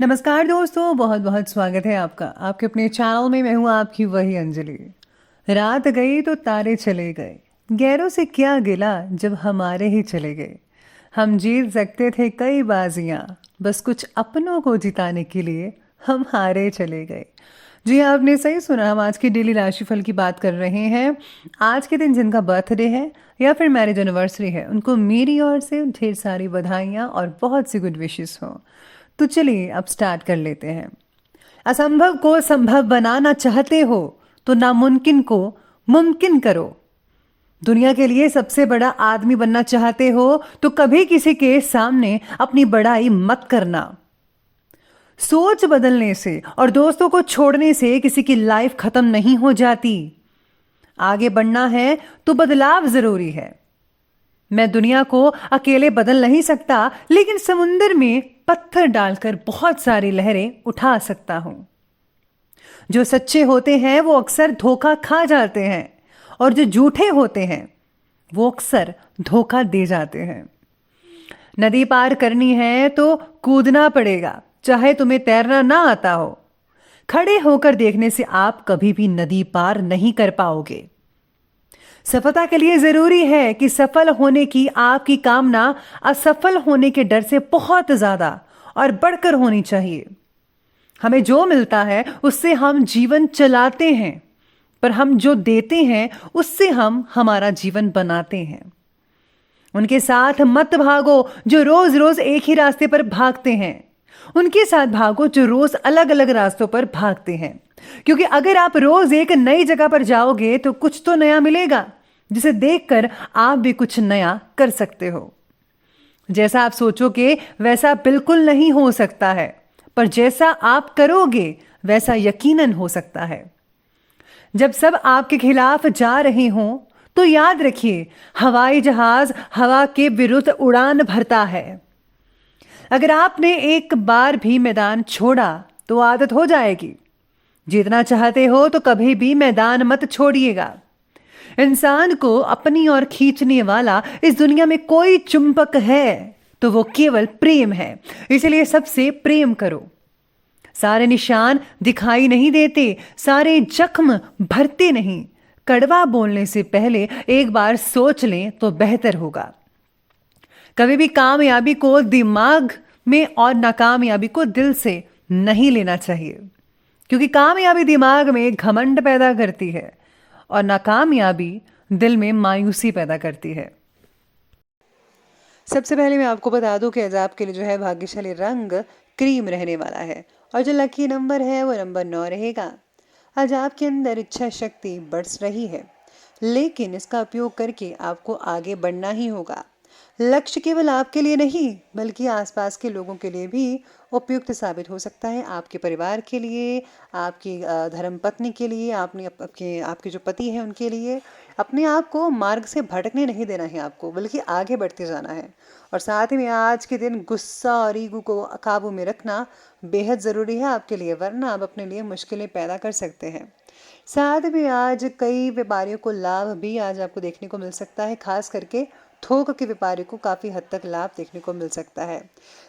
नमस्कार दोस्तों, बहुत बहुत स्वागत है आपका आपके अपने चैनल में। मैं हूँ आपकी वही अंजलि। रात गई तो तारे चले गए, गैरों से क्या गिला जब हमारे ही चले गए। हम जीत सकते थे कई बाजियां, बस कुछ अपनों को जिताने के लिए हम हारे चले गए। जी हाँ, आपने सही सुना। हम आज की डेली राशिफल की बात कर रहे हैं। आज के दिन जिनका बर्थडे है या फिर मैरिज एनिवर्सरी है, उनको मेरी ओर से ढेर सारी बधाइयाँ और बहुत सी गुड विशेस हों। तो चलिए अब स्टार्ट कर लेते हैं। असंभव को संभव बनाना चाहते हो तो नामुमकिन को मुमकिन करो। दुनिया के लिए सबसे बड़ा आदमी बनना चाहते हो तो कभी किसी के सामने अपनी बड़ाई मत करना। सोच बदलने से और दोस्तों को छोड़ने से किसी की लाइफ खत्म नहीं हो जाती। आगे बढ़ना है तो बदलाव जरूरी है। मैं दुनिया को अकेले बदल नहीं सकता, लेकिन समुंदर में पत्थर डालकर बहुत सारी लहरें उठा सकता हूं। जो सच्चे होते हैं वो अक्सर धोखा खा जाते हैं, और जो झूठे होते हैं वो अक्सर धोखा दे जाते हैं। नदी पार करनी है तो कूदना पड़ेगा, चाहे तुम्हें तैरना ना आता हो। खड़े होकर देखने से आप कभी भी नदी पार नहीं कर पाओगे। सफलता के लिए जरूरी है कि सफल होने की आपकी कामना असफल होने के डर से बहुत ज्यादा और बढ़कर होनी चाहिए। हमें जो मिलता है उससे हम जीवन चलाते हैं, पर हम जो देते हैं उससे हम हमारा जीवन बनाते हैं। उनके साथ मत भागो जो रोज रोज एक ही रास्ते पर भागते हैं। उनके साथ भागो जो रोज अलग अलग रास्तों पर भागते हैं, क्योंकि अगर आप रोज एक नई जगह पर जाओगे तो कुछ तो नया मिलेगा, जिसे देखकर आप भी कुछ नया कर सकते हो। जैसा आप सोचोगे वैसा बिल्कुल नहीं हो सकता है, पर जैसा आप करोगे वैसा यकीनन हो सकता है। जब सब आपके खिलाफ जा रहे हों तो याद रखिए, हवाई जहाज हवा के विरुद्ध उड़ान भरता है। अगर आपने एक बार भी मैदान छोड़ा तो आदत हो जाएगी। जीतना चाहते हो तो कभी भी मैदान मत छोड़िएगा। इंसान को अपनी ओर खींचने वाला इस दुनिया में कोई चुंबक है तो वो केवल प्रेम है, इसलिए सबसे प्रेम करो। सारे निशान दिखाई नहीं देते, सारे जख्म भरते नहीं। कड़वा बोलने से पहले एक बार सोच लें तो बेहतर होगा। कभी भी कामयाबी को दिमाग में और नाकामयाबी को दिल से नहीं लेना चाहिए, क्योंकि कामयाबी दिमाग में घमंड पैदा करती है और नाकामयाबी दिल में मायूसी पैदा करती है। सबसे पहले मैं आपको बता दूं कि आज आपके लिए जो है भाग्यशाली रंग क्रीम रहने वाला है, और जो लकी नंबर है वो नंबर 9 रहेगा। आज आपके अंदर इच्छा शक्ति बढ़ रही है, लेकिन इसका उपयोग करके आपको आगे बढ़ना ही होगा। लक्ष्य केवल आपके लिए नहीं बल्कि आसपास के लोगों के लिए भी उपयुक्त साबित हो सकता है। आपके परिवार के लिए, आपकी धर्म पत्नी के लिए, आपके जो पति हैं उनके लिए। अपने आप को मार्ग से भटकने नहीं देना है आपको, बल्कि आगे बढ़ते जाना है। और साथ ही में आज के दिन गुस्सा और ईगो को काबू में रखना बेहद ज़रूरी है आपके लिए, वरना आप अपने लिए मुश्किलें पैदा कर सकते हैं। साथ में आज कई व्यापारियों को लाभ भी आज आपको देखने को मिल सकता है, खास करके थोक के व्यापारी को काफ़ी हद तक लाभ देखने को मिल सकता है।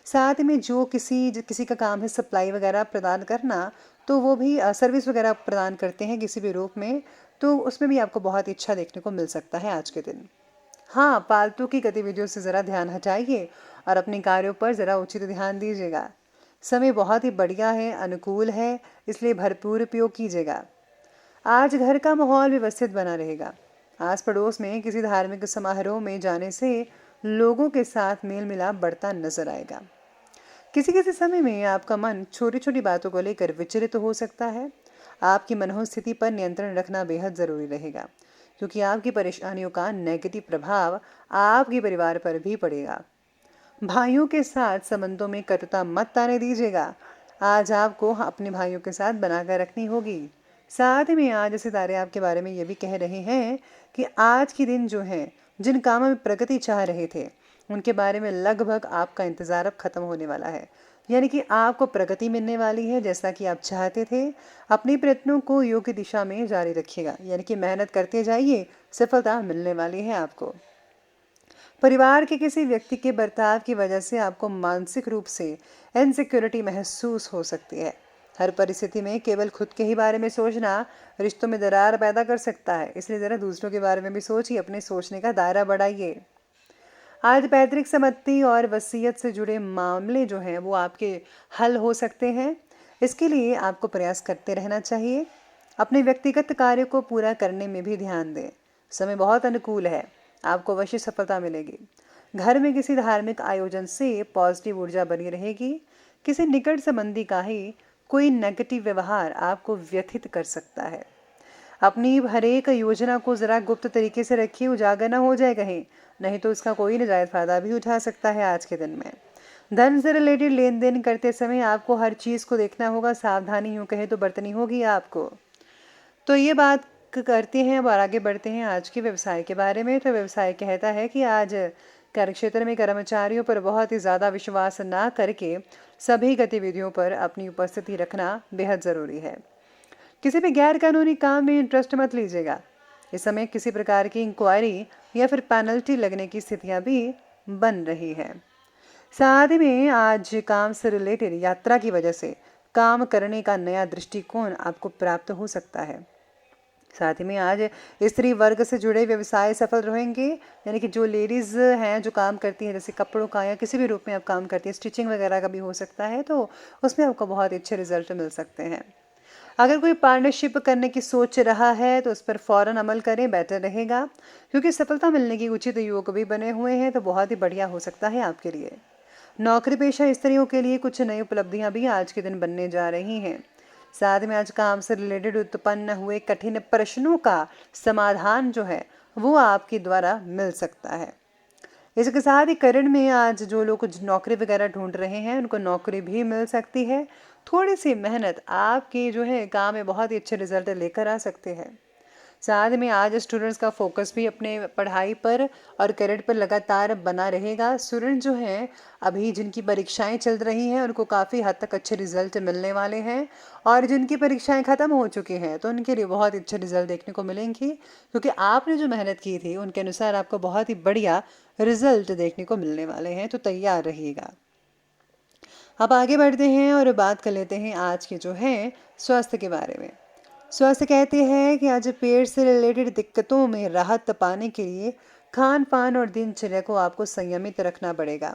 साथ में जो किसी का काम है सप्लाई वगैरह प्रदान करना, तो वो भी सर्विस वगैरह प्रदान करते हैं किसी भी रूप में, तो उसमें भी आपको बहुत अच्छा देखने को मिल सकता है आज के दिन। हाँ, पालतू की गतिविधियों से ज़रा ध्यान हटाइए और अपने कार्यों पर ज़रा उचित ध्यान दीजिएगा। समय बहुत ही बढ़िया है, अनुकूल है, इसलिए भरपूर उपयोग कीजिएगा। आज घर का माहौल व्यवस्थित बना रहेगा। आस पड़ोस में किसी धार्मिक समारोह में जाने से लोगों के साथ मेल मिलाप बढ़ता नजर आएगा। किसी किसी समय में आपका मन छोटी छोटी बातों को लेकर विचलित हो सकता है। आपकी मनोस्थिति पर नियंत्रण रखना बेहद ज़रूरी रहेगा, क्योंकि आपकी परेशानियों का नेगेटिव प्रभाव आपके परिवार पर भी पड़ेगा। भाइयों के साथ संबंधों में कटुता मत आने दीजिएगा। आज आपको अपने भाइयों के साथ बनाकर रखनी होगी। साथ में आज सितारे आपके बारे में ये भी कह रहे हैं कि आज के दिन जो है, जिन कामों में प्रगति चाह रहे थे उनके बारे में लगभग आपका इंतज़ार अब खत्म होने वाला है। यानी कि आपको प्रगति मिलने वाली है जैसा कि आप चाहते थे। अपने प्रयत्नों को योग्य दिशा में जारी रखिएगा, यानी कि मेहनत करते जाइए, सफलता मिलने वाली है आपको। परिवार के किसी व्यक्ति के बर्ताव की वजह से आपको मानसिक रूप से इनसिक्योरिटी महसूस हो सकती है। हर परिस्थिति में केवल खुद के ही बारे में सोचना रिश्तों में दरार पैदा कर सकता है, इसलिए ज़रा दूसरों के बारे में भी सोचिए, अपने सोचने का दायरा बढ़ाइए। आज पैतृक संपत्ति और वसीयत से जुड़े मामले जो हैं वो आपके हल हो सकते हैं। इसके लिए आपको प्रयास करते रहना चाहिए। अपने व्यक्तिगत कार्य को पूरा करने में भी ध्यान दें। समय बहुत अनुकूल है, आपको अवश्य सफलता मिलेगी। घर में किसी धार्मिक आयोजन से पॉजिटिव ऊर्जा बनी रहेगी। किसी निकट संबंधी का ही कोई नेगेटिव व्यवहार आपको व्यथित कर सकता है। अपनी हर एक योजना को ज़रा गुप्त तरीके से रखिए, उजागर ना हो जाए कहीं, नहीं तो इसका कोई नाजायज़ फ़ायदा भी उठा सकता है आज के दिन में। धन से रिलेटेड लेन देन करते समय आपको हर चीज़ को देखना होगा, सावधानी यूँ कहे तो बरतनी होगी आपको। तो ये बात करते हैं, अब आगे बढ़ते हैं आज के व्यवसाय के बारे में। तो व्यवसाय कहता है कि आज कार्यक्षेत्र में कर्मचारियों पर बहुत ही ज़्यादा विश्वास ना करके सभी गतिविधियों पर अपनी उपस्थिति रखना बेहद ज़रूरी है। किसी भी गैर कानूनी काम में इंटरेस्ट मत लीजिएगा। इस समय किसी प्रकार की इंक्वायरी या फिर पेनल्टी लगने की स्थितियां भी बन रही है। साथ में आज काम से रिलेटेड यात्रा की वजह से काम करने का नया दृष्टिकोण आपको प्राप्त हो सकता है। साथ ही में आज स्त्री वर्ग से जुड़े व्यवसाय सफल रहेंगे, यानी कि जो लेडीज़ हैं जो काम करती हैं, जैसे कपड़ों का या किसी भी रूप में आप काम करती हैं, स्टिचिंग वगैरह का भी हो सकता है, तो उसमें आपको बहुत अच्छे रिजल्ट मिल सकते हैं। अगर कोई पार्टनरशिप करने की सोच रहा है तो उस पर फ़ौरन अमल करें, बेटर रहेगा, क्योंकि सफलता मिलने की उचित योग भी बने हुए हैं, तो बहुत ही बढ़िया हो सकता है आपके लिए। नौकरी पेशा स्त्रियों के लिए कुछ नई उपलब्धियां भी आज के दिन बनने जा रही हैं। साथ में आज काम से रिलेटेड उत्पन्न हुए कठिन प्रश्नों का समाधान जो है वो आपके द्वारा मिल सकता है। इसके साथ ही करियर में आज जो लोग कुछ नौकरी वगैरह ढूंढ रहे हैं उनको नौकरी भी मिल सकती है। थोड़ी सी मेहनत आपकी जो है काम में बहुत ही अच्छे रिजल्ट लेकर आ सकते हैं। साथ में आज स्टूडेंट्स का फोकस भी अपने पढ़ाई पर और करियर पर लगातार बना रहेगा। स्टूडेंट जो हैं अभी जिनकी परीक्षाएं चल रही हैं उनको काफ़ी हद तक अच्छे रिजल्ट मिलने वाले हैं, और जिनकी परीक्षाएं ख़त्म हो चुकी हैं तो उनके लिए बहुत अच्छे रिजल्ट देखने को मिलेंगे, क्योंकि आपने जो मेहनत की थी उनके अनुसार आपको बहुत ही बढ़िया रिजल्ट देखने को मिलने वाले हैं, तो तैयार रहिएगा। अब आगे बढ़ते हैं और बात कर लेते हैं आज के जो है स्वास्थ्य के बारे में। स्वास्थ्य कहते हैं कि आज पेट से रिलेटेड दिक्कतों में राहत पाने के लिए खान पान और दिनचर्या को आपको संयमित रखना पड़ेगा।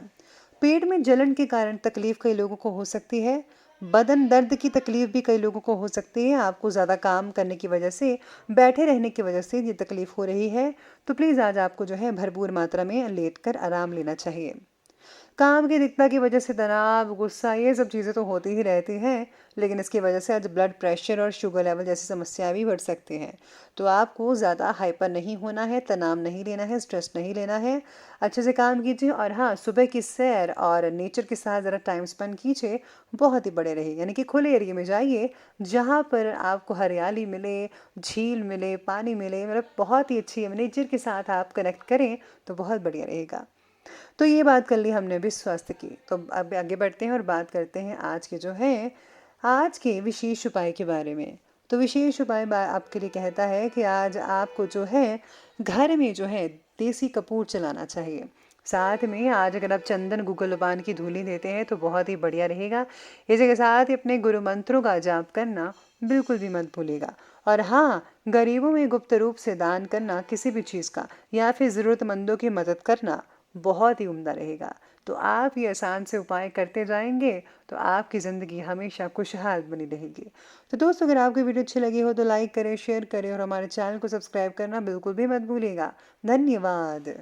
पेट में जलन के कारण तकलीफ कई लोगों को हो सकती है। बदन दर्द की तकलीफ भी कई लोगों को हो सकती है। आपको ज़्यादा काम करने की वजह से, बैठे रहने की वजह से ये तकलीफ हो रही है, तो प्लीज़ आज आपको जो है भरपूर मात्रा में लेटकर आराम लेना चाहिए। काम की अधिकता की वजह से तनाव, गुस्सा, ये सब चीज़ें तो होती ही रहती हैं, लेकिन इसकी वजह से आज ब्लड प्रेशर और शुगर लेवल जैसी समस्याएं भी बढ़ सकती हैं। तो आपको ज़्यादा हाइपर नहीं होना है, तनाव नहीं लेना है, स्ट्रेस नहीं लेना है। अच्छे से काम कीजिए, और हाँ, सुबह की सैर और नेचर के साथ ज़रा टाइम स्पेंड कीजिए, बहुत ही बड़े रहिए, यानी कि खुले एरिया में जाइए जहाँ पर आपको हरियाली मिले, झील मिले, पानी मिले, मतलब बहुत ही अच्छी नेचर के साथ आप कनेक्ट करें तो बहुत बढ़िया रहेगा। तो ये बात कर ली हमने भी स्वास्थ्य की। तो अब आगे बढ़ते हैं और बात करते हैं आज के जो है आज के विशेष उपाय के बारे में। तो विशेष उपाय आपके लिए कहता है कि आज आपको जो है घर में जो है देसी कपूर चलाना चाहिए। साथ में आज अगर आप चंदन गुगलबान की धूली देते हैं तो बहुत ही बढ़िया रहेगा। इसी के साथ ही अपने गुरु मंत्रों का जाप करना बिल्कुल भी मत भूलेगा। और हाँ, गरीबों में गुप्त रूप से दान करना किसी भी चीज़ का, या फिर ज़रूरतमंदों की मदद करना बहुत ही उम्दा रहेगा। तो आप ये आसान से उपाय करते जाएंगे तो आपकी ज़िंदगी हमेशा खुशहाल बनी रहेगी। तो दोस्तों, अगर आपको वीडियो अच्छी लगी हो तो लाइक करें, शेयर करें और हमारे चैनल को सब्सक्राइब करना बिल्कुल भी मत भूलिएगा। धन्यवाद।